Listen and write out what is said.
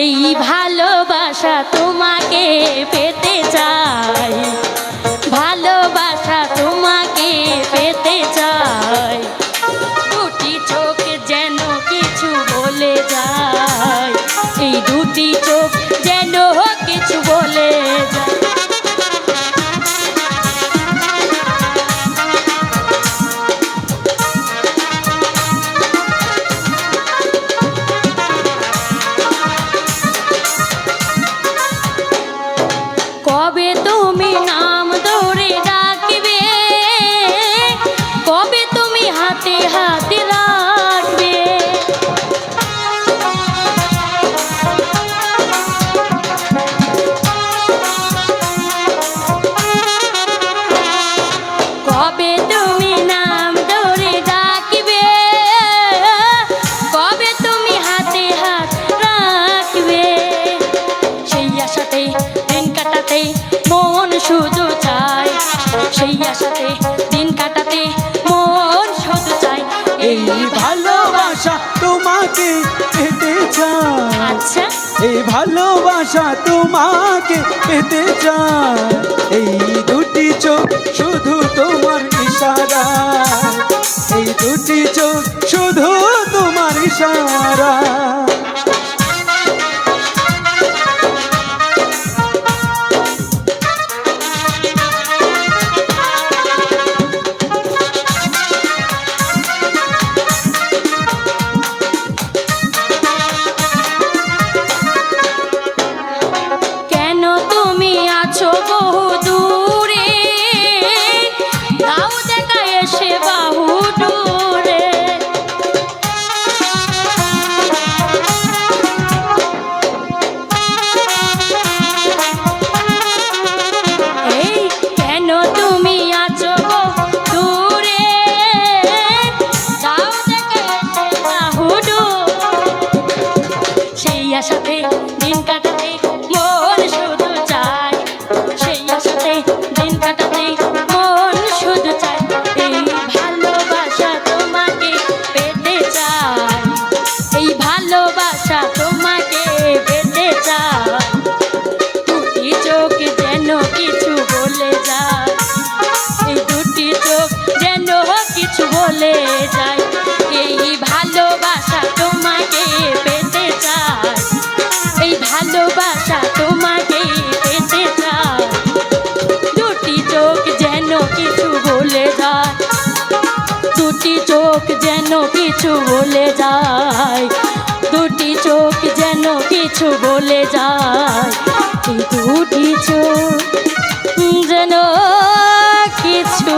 এই ভালোবাসা তোমাকে পেতে চাই, ভালোবাসা তোমাকে পেতে চাই। দুটি চোখ যেন কিছু বলে যায়, এই দুটি চোখ যেন কিছু বলে যায়। কবে তুমি নাম ধরে ডাকবে, কবে তুমি হাতে হাতে রাখবে, কবে তুমি নাম ধরে ডাকবে, কবে তুমি হাতে হাত রাখবে। সেই আশাতে দিন কাটাতে মন শুধু চায়, সেই আশাতে দিন কাটাতে মন শুধু চায়। এই ভালোবাসা তোমাকে পেতে চায়, আচ্ছা এই ভালোবাসা তোমাকে পেতে চায়। এই দুটি চোখ শুধু তোমার ইশারা, এই দুটি চোখ শুধু তোমার ইশারা। কেন তুমি আছো বহু দূরে, দাও দেখা এসে বাহু দূরে। এই কেন তুমি আছো বহু দূরে, দাও দেখা এসে বাহু দূরে। সেই আশাতে দিন কাটাতে মন শুধু চায়, সেই আশাতে দিন কাটাতে মন শুধু চায়। এই ভালোবাসা তোমাকে পেতে চায়, এই ভালোবাসা তোমাকে পেতে চায়। দুটি চোখ যেন কিছু বলে যায়, এই দুটি চোখ যেন কিছু বলে যায়। এই ভালোবাসা তোমাকে পেতে চায়, এই ভালোবাসা তোমাকে পেতে চায়। দুটি চোখ যেন কিছু বলে যায়, দুটি চোখ যেন কিছু বলে যায়, দুটি চোখ যেন কিছু বলে যায়। এই দুটি চোখ যেন কিছু